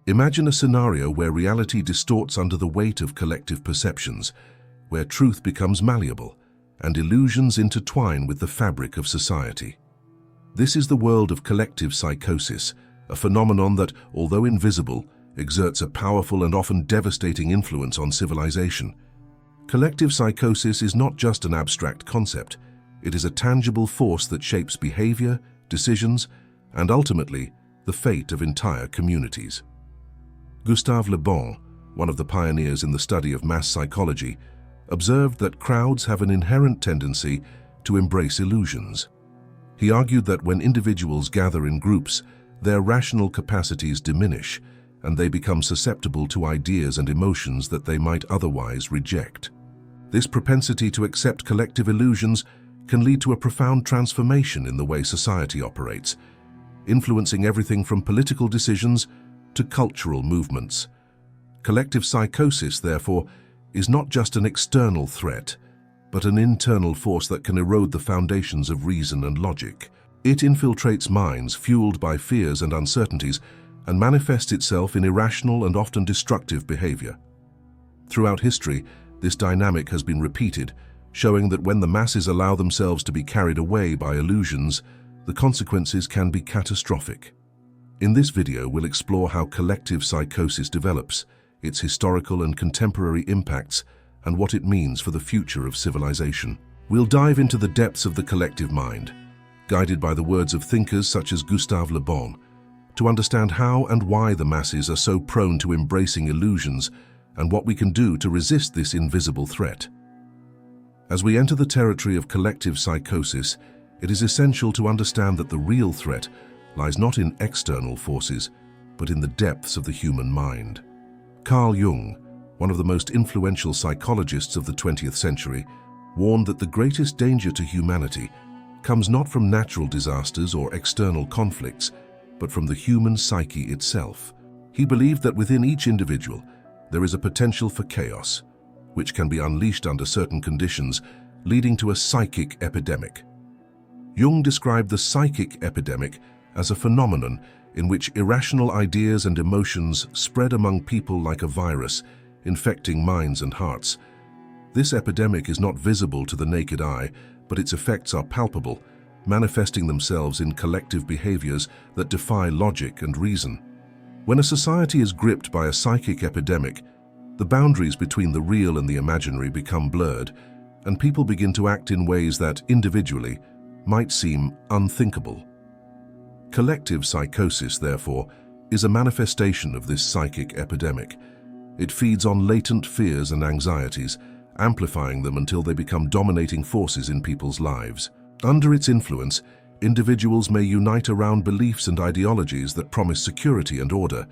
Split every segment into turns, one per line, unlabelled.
Imagine a scenario where reality distorts under the weight of collective perceptions, where truth becomes malleable and illusions intertwine with the fabric of society. This is the world of collective psychosis, a phenomenon that, although invisible, exerts a powerful and often devastating influence on civilization. Collective psychosis is not just an abstract concept. It is a tangible force that shapes behavior, decisions, and ultimately, the fate of entire communities. Gustave Le Bon, one of the pioneers in the study of mass psychology, observed that crowds have an inherent tendency to embrace illusions. He argued that when individuals gather in groups, their rational capacities diminish, and they become susceptible to ideas and emotions that they might otherwise reject. This propensity to accept collective illusions can lead to a profound transformation in the way society operates, influencing everything from political decisions to cultural movements. Collective psychosis, therefore, is not just an external threat, but an internal force that can erode the foundations of reason and logic. It infiltrates minds fueled by fears and uncertainties and manifests itself in irrational and often destructive behavior. Throughout history, this dynamic has been repeated, showing that when the masses allow themselves to be carried away by illusions, the consequences can be catastrophic. In this video, we'll explore how collective psychosis develops, its historical and contemporary impacts, and what it means for the future of civilization. We'll dive into the depths of the collective mind, guided by the words of thinkers such as Gustave Le Bon, to understand how and why the masses are so prone to embracing illusions and what we can do to resist this invisible threat. As we enter the territory of collective psychosis, it is essential to understand that the real threat lies not in external forces, but in the depths of the human mind. Carl Jung, one of the most influential psychologists of the 20th century, warned that the greatest danger to humanity comes not from natural disasters or external conflicts, but from the human psyche itself. He believed that within each individual, there is a potential for chaos, which can be unleashed under certain conditions, leading to a psychic epidemic. Jung described the psychic epidemic as a phenomenon in which irrational ideas and emotions spread among people like a virus, infecting minds and hearts. This epidemic is not visible to the naked eye, but its effects are palpable, manifesting themselves in collective behaviors that defy logic and reason. When a society is gripped by a psychic epidemic, the boundaries between the real and the imaginary become blurred, and people begin to act in ways that, individually, might seem unthinkable. Collective psychosis, therefore, is a manifestation of this psychic epidemic. It feeds on latent fears and anxieties, amplifying them until they become dominating forces in people's lives. Under its influence, individuals may unite around beliefs and ideologies that promise security and order,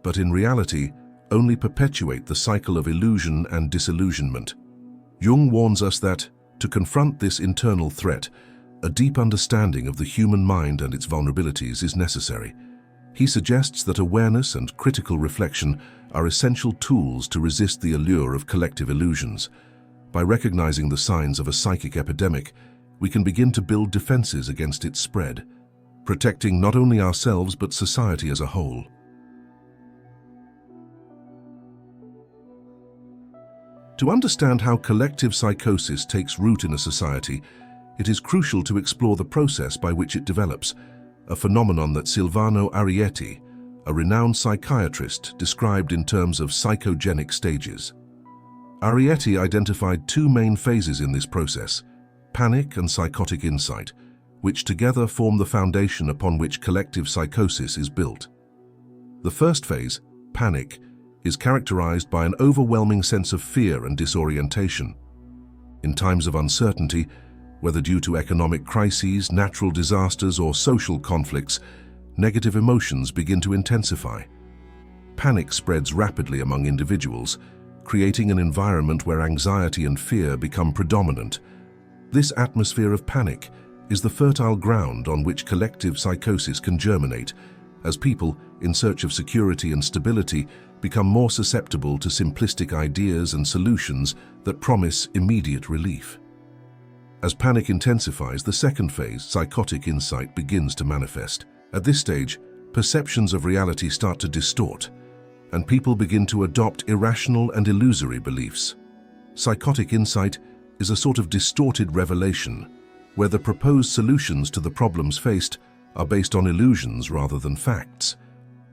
but in reality, only perpetuate the cycle of illusion and disillusionment. Jung warns us that, to confront this internal threat, a deep understanding of the human mind and its vulnerabilities is necessary. He suggests that awareness and critical reflection are essential tools to resist the allure of collective illusions. By recognizing the signs of a psychic epidemic, we can begin to build defenses against its spread, protecting not only ourselves but society as a whole. To understand how collective psychosis takes root in a society, it is crucial to explore the process by which it develops, a phenomenon that Silvano Arietti, a renowned psychiatrist, described in terms of psychogenic stages. Arietti identified two main phases in this process: panic and psychotic insight, which together form the foundation upon which collective psychosis is built. The first phase, panic, is characterized by an overwhelming sense of fear and disorientation. In times of uncertainty, whether due to economic crises, natural disasters, or social conflicts, negative emotions begin to intensify. Panic spreads rapidly among individuals, creating an environment where anxiety and fear become predominant. This atmosphere of panic is the fertile ground on which collective psychosis can germinate, as people, in search of security and stability, become more susceptible to simplistic ideas and solutions that promise immediate relief. As panic intensifies, the second phase, psychotic insight, begins to manifest. At this stage, perceptions of reality start to distort, and people begin to adopt irrational and illusory beliefs. Psychotic insight is a sort of distorted revelation, where the proposed solutions to the problems faced are based on illusions rather than facts.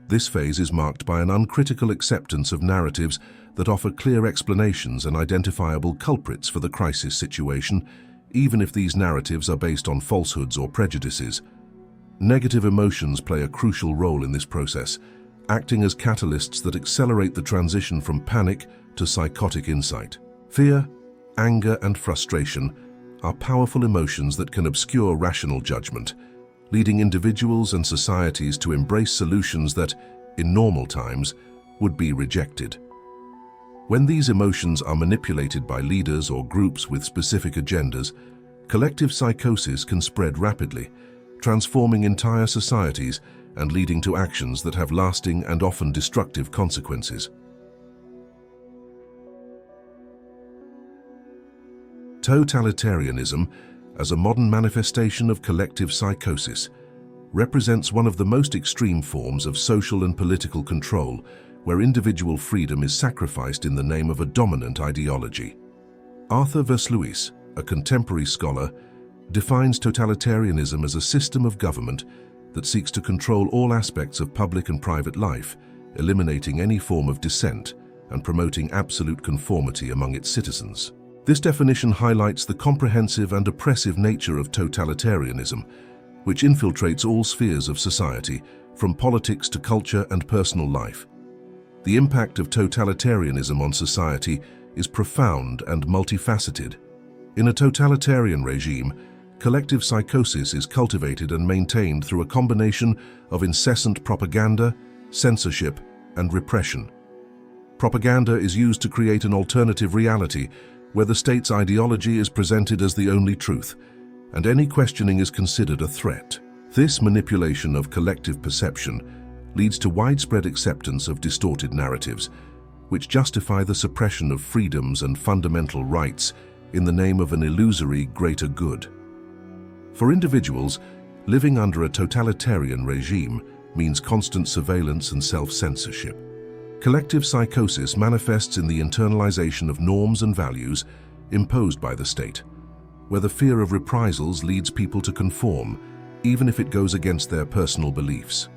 This phase is marked by an uncritical acceptance of narratives that offer clear explanations and identifiable culprits for the crisis situation, even if these narratives are based on falsehoods or prejudices. Negative emotions play a crucial role in this process, acting as catalysts that accelerate the transition from panic to psychotic insight. Fear, anger, and frustration are powerful emotions that can obscure rational judgment, leading individuals and societies to embrace solutions that, in normal times, would be rejected. When these emotions are manipulated by leaders or groups with specific agendas, collective psychosis can spread rapidly, transforming entire societies and leading to actions that have lasting and often destructive consequences. Totalitarianism, as a modern manifestation of collective psychosis, represents one of the most extreme forms of social and political control, where individual freedom is sacrificed in the name of a dominant ideology. Arthur Versluis, a contemporary scholar, defines totalitarianism as a system of government that seeks to control all aspects of public and private life, eliminating any form of dissent and promoting absolute conformity among its citizens. This definition highlights the comprehensive and oppressive nature of totalitarianism, which infiltrates all spheres of society, from politics to culture and personal life. The impact of totalitarianism on society is profound and multifaceted. In a totalitarian regime, collective psychosis is cultivated and maintained through a combination of incessant propaganda, censorship, and repression. Propaganda is used to create an alternative reality where the state's ideology is presented as the only truth, and any questioning is considered a threat. This manipulation of collective perception leads to widespread acceptance of distorted narratives, which justify the suppression of freedoms and fundamental rights in the name of an illusory greater good. For individuals, living under a totalitarian regime means constant surveillance and self-censorship. Collective psychosis manifests in the internalization of norms and values imposed by the state, where the fear of reprisals leads people to conform, even if it goes against their personal beliefs.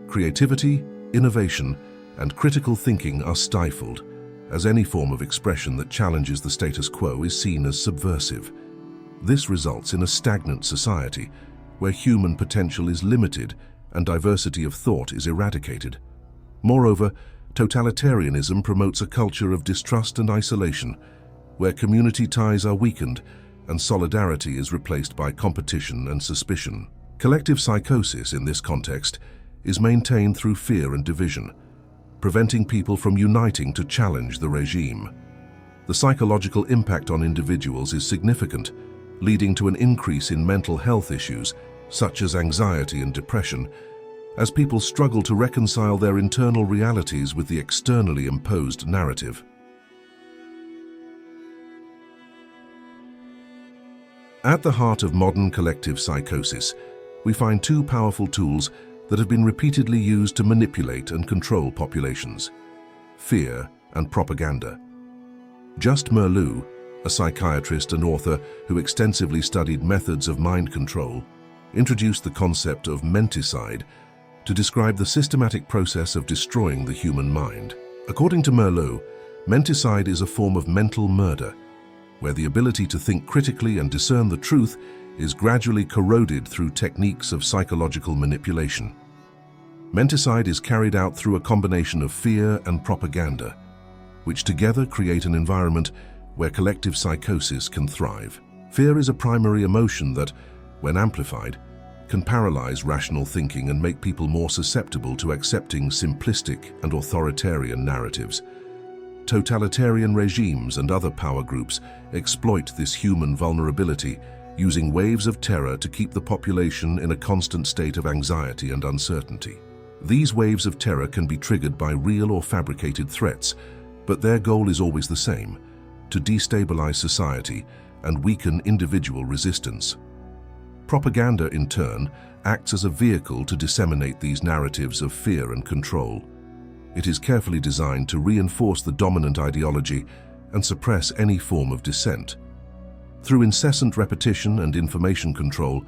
Creativity, innovation, and critical thinking are stifled, as any form of expression that challenges the status quo is seen as subversive. This results in a stagnant society, where human potential is limited and diversity of thought is eradicated. Moreover, totalitarianism promotes a culture of distrust and isolation, where community ties are weakened and solidarity is replaced by competition and suspicion. Collective psychosis in this context is maintained through fear and division, preventing people from uniting to challenge the regime. The psychological impact on individuals is significant, leading to an increase in mental health issues such as anxiety and depression, as people struggle to reconcile their internal realities with the externally imposed narrative. At the heart of modern collective psychosis, we find two powerful tools that have been repeatedly used to manipulate and control populations: fear and propaganda. Just Merleau, a psychiatrist and author who extensively studied methods of mind control, introduced the concept of menticide to describe the systematic process of destroying the human mind. According to Merleau, menticide is a form of mental murder, where the ability to think critically and discern the truth is gradually corroded through techniques of psychological manipulation. Menticide is carried out through a combination of fear and propaganda, which together create an environment where collective psychosis can thrive. Fear is a primary emotion that, when amplified, can paralyze rational thinking and make people more susceptible to accepting simplistic and authoritarian narratives. Totalitarian regimes and other power groups exploit this human vulnerability, using waves of terror to keep the population in a constant state of anxiety and uncertainty. These waves of terror can be triggered by real or fabricated threats, but their goal is always the same: to destabilize society and weaken individual resistance. Propaganda, in turn, acts as a vehicle to disseminate these narratives of fear and control. It is carefully designed to reinforce the dominant ideology and suppress any form of dissent. Through incessant repetition and information control,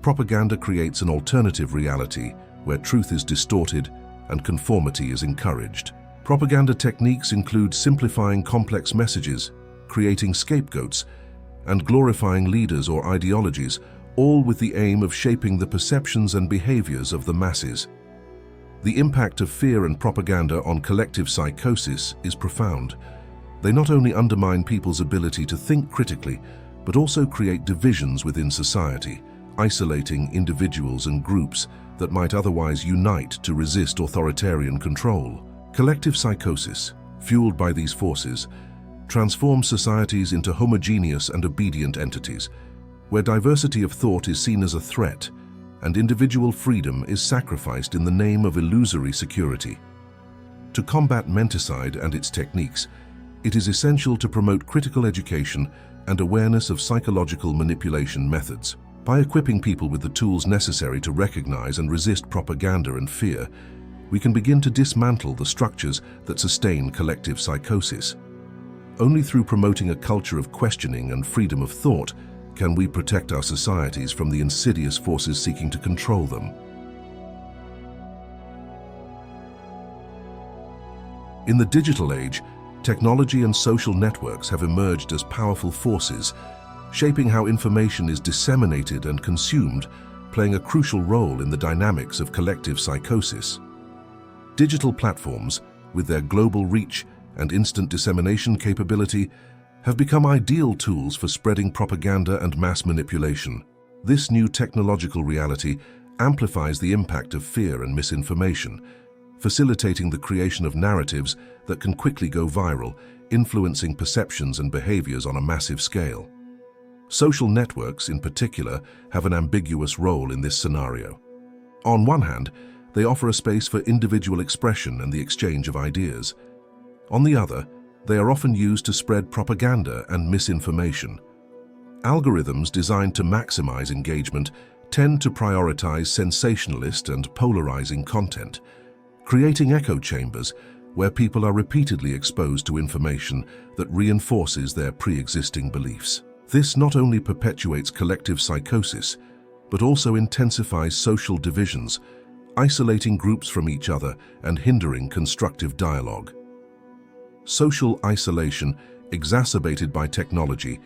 propaganda creates an alternative reality where truth is distorted and conformity is encouraged. Propaganda techniques include simplifying complex messages, creating scapegoats, and glorifying leaders or ideologies, all with the aim of shaping the perceptions and behaviors of the masses. The impact of fear and propaganda on collective psychosis is profound. They not only undermine people's ability to think critically, but also create divisions within society, isolating individuals and groups that might otherwise unite to resist authoritarian control. Collective psychosis, fueled by these forces, transforms societies into homogeneous and obedient entities, where diversity of thought is seen as a threat and individual freedom is sacrificed in the name of illusory security. To combat menticide and its techniques, it is essential to promote critical education and awareness of psychological manipulation methods. By equipping people with the tools necessary to recognize and resist propaganda and fear, we can begin to dismantle the structures that sustain collective psychosis. Only through promoting a culture of questioning and freedom of thought can we protect our societies from the insidious forces seeking to control them. In the digital age, technology and social networks have emerged as powerful forces, shaping how information is disseminated and consumed, playing a crucial role in the dynamics of collective psychosis. Digital platforms, with their global reach and instant dissemination capability, have become ideal tools for spreading propaganda and mass manipulation. This new technological reality amplifies the impact of fear and misinformation, facilitating the creation of narratives that can quickly go viral, influencing perceptions and behaviors on a massive scale. Social networks, in particular, have an ambiguous role in this scenario. On one hand, they offer a space for individual expression and the exchange of ideas. On the other, they are often used to spread propaganda and misinformation. Algorithms designed to maximize engagement tend to prioritize sensationalist and polarizing content, creating echo chambers where people are repeatedly exposed to information that reinforces their pre-existing beliefs. This not only perpetuates collective psychosis, but also intensifies social divisions, isolating groups from each other and hindering constructive dialogue. Social isolation, exacerbated by technology,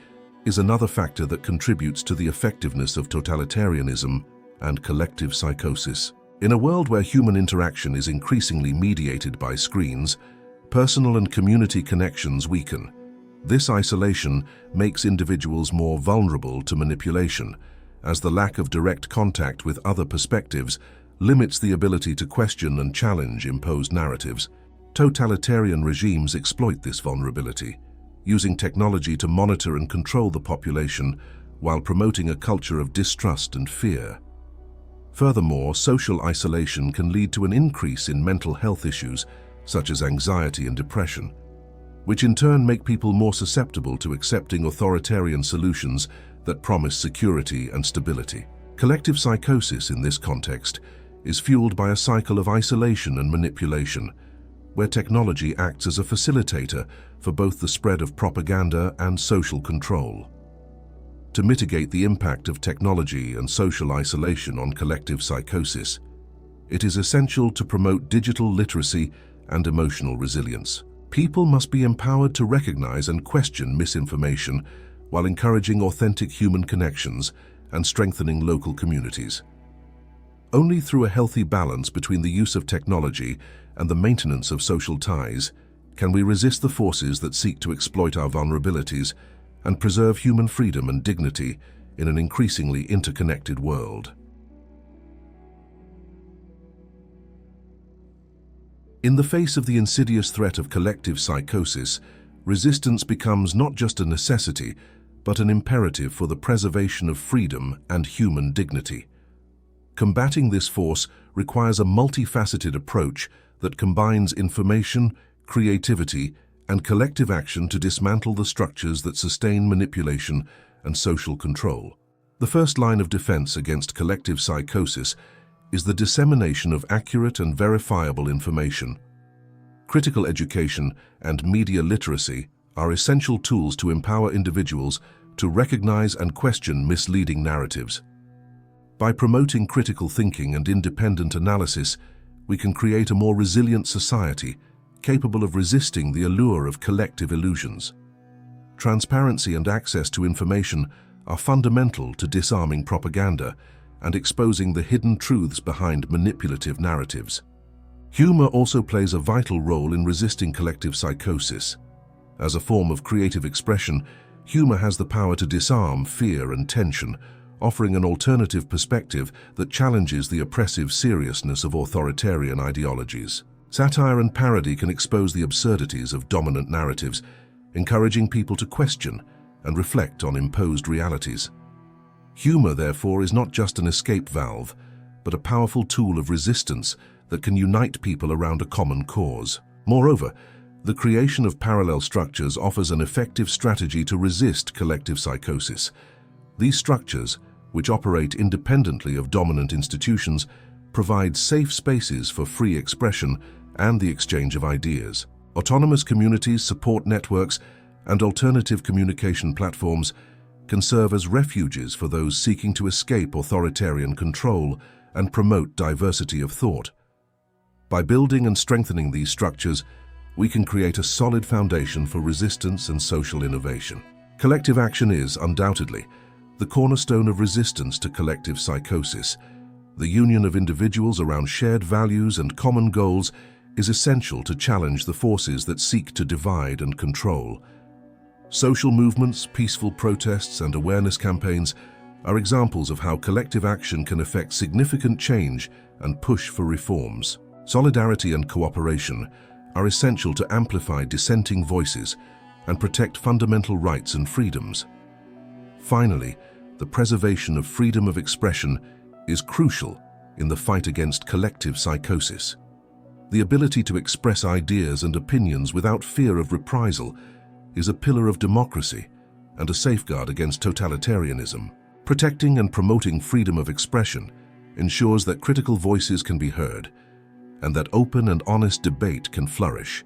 is another factor that contributes to the effectiveness of totalitarianism and collective psychosis. In a world where human interaction is increasingly mediated by screens, personal and community connections weaken. This isolation makes individuals more vulnerable to manipulation, as the lack of direct contact with other perspectives limits the ability to question and challenge imposed narratives. Totalitarian regimes exploit this vulnerability, using technology to monitor and control the population while promoting a culture of distrust and fear. Furthermore, social isolation can lead to an increase in mental health issues such as anxiety and depression, which in turn make people more susceptible to accepting authoritarian solutions that promise security and stability. Collective psychosis in this context is fueled by a cycle of isolation and manipulation, where technology acts as a facilitator for both the spread of propaganda and social control. To mitigate the impact of technology and social isolation on collective psychosis, it is essential to promote digital literacy and emotional resilience. People must be empowered to recognize and question misinformation while encouraging authentic human connections and strengthening local communities. Only through a healthy balance between the use of technology and the maintenance of social ties can we resist the forces that seek to exploit our vulnerabilities and preserve human freedom and dignity in an increasingly interconnected world. In the face of the insidious threat of collective psychosis, resistance becomes not just a necessity, but an imperative for the preservation of freedom and human dignity. Combating this force requires a multifaceted approach that combines information, creativity, and collective action to dismantle the structures that sustain manipulation and social control. The first line of defense against collective psychosis is the dissemination of accurate and verifiable information. Critical education and media literacy are essential tools to empower individuals to recognize and question misleading narratives. By promoting critical thinking and independent analysis, we can create a more resilient society capable of resisting the allure of collective illusions. Transparency and access to information are fundamental to disarming propaganda and exposing the hidden truths behind manipulative narratives. Humor also plays a vital role in resisting collective psychosis. As a form of creative expression, humor has the power to disarm fear and tension, offering an alternative perspective that challenges the oppressive seriousness of authoritarian ideologies. Satire and parody can expose the absurdities of dominant narratives, encouraging people to question and reflect on imposed realities. Humor, therefore, is not just an escape valve, but a powerful tool of resistance that can unite people around a common cause. Moreover, the creation of parallel structures offers an effective strategy to resist collective psychosis. These structures, which operate independently of dominant institutions, provide safe spaces for free expression and the exchange of ideas. Autonomous communities, support networks, and alternative communication platforms can serve as refuges for those seeking to escape authoritarian control and promote diversity of thought. By building and strengthening these structures, we can create a solid foundation for resistance and social innovation. Collective action is, undoubtedly, the cornerstone of resistance to collective psychosis. The union of individuals around shared values and common goals is essential to challenge the forces that seek to divide and control. Social movements, peaceful protests, and awareness campaigns are examples of how collective action can effect significant change and push for reforms. Solidarity and cooperation are essential to amplify dissenting voices and protect fundamental rights and freedoms. Finally, the preservation of freedom of expression is crucial in the fight against collective psychosis. The ability to express ideas and opinions without fear of reprisal is a pillar of democracy and a safeguard against totalitarianism. Protecting and promoting freedom of expression ensures that critical voices can be heard and that open and honest debate can flourish.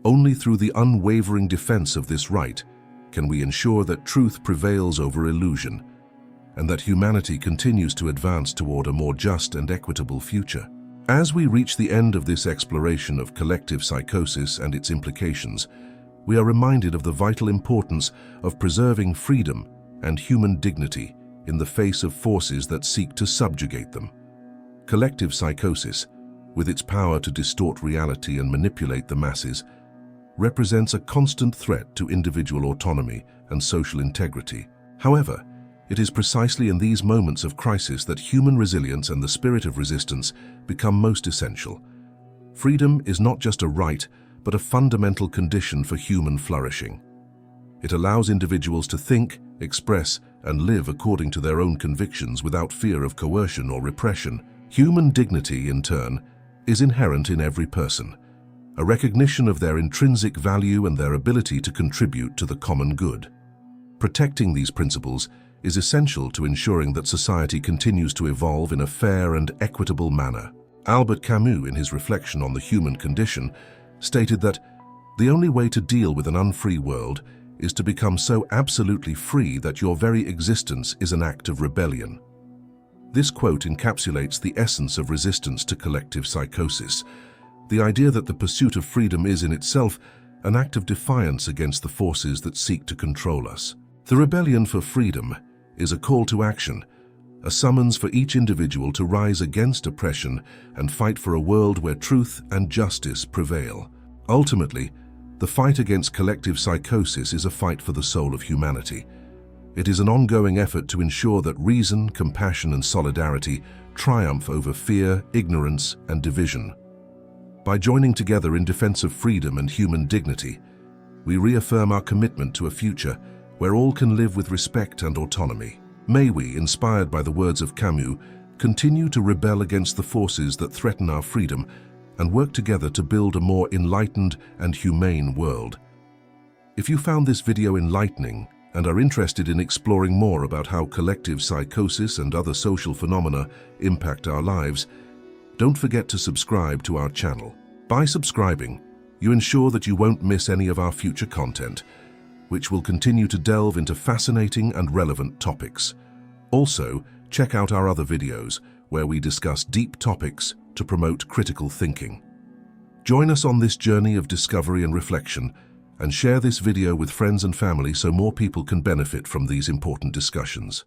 Only through the unwavering defense of this right can we ensure that truth prevails over illusion and that humanity continues to advance toward a more just and equitable future. As we reach the end of this exploration of collective psychosis and its implications, we are reminded of the vital importance of preserving freedom and human dignity in the face of forces that seek to subjugate them. Collective psychosis, with its power to distort reality and manipulate the masses, represents a constant threat to individual autonomy and social integrity. However, it is precisely in these moments of crisis that human resilience and the spirit of resistance become most essential. Freedom is not just a right, but a fundamental condition for human flourishing. It allows individuals to think, express, and live according to their own convictions without fear of coercion or repression. Human dignity, in turn, is inherent in every person, a recognition of their intrinsic value and their ability to contribute to the common good. Protecting these principles is essential to ensuring that society continues to evolve in a fair and equitable manner. Albert Camus, in his reflection on the human condition, stated that the only way to deal with an unfree world is to become so absolutely free that your very existence is an act of rebellion. This quote encapsulates the essence of resistance to collective psychosis, the idea that the pursuit of freedom is in itself an act of defiance against the forces that seek to control us. The rebellion for freedom is a call to action, a summons for each individual to rise against oppression and fight for a world where truth and justice prevail. Ultimately, the fight against collective psychosis is a fight for the soul of humanity. It is an ongoing effort to ensure that reason, compassion, and solidarity triumph over fear, ignorance, and division. By joining together in defense of freedom and human dignity, we reaffirm our commitment to a future where all can live with respect and autonomy. May we, inspired by the words of Camus, continue to rebel against the forces that threaten our freedom and work together to build a more enlightened and humane world. If you found this video enlightening, and are interested in exploring more about how collective psychosis and other social phenomena impact our lives, don't forget to subscribe to our channel. By subscribing, you ensure that you won't miss any of our future content, which will continue to delve into fascinating and relevant topics. Also, check out our other videos, where we discuss deep topics to promote critical thinking. Join us on this journey of discovery and reflection, and share this video with friends and family so more people can benefit from these important discussions.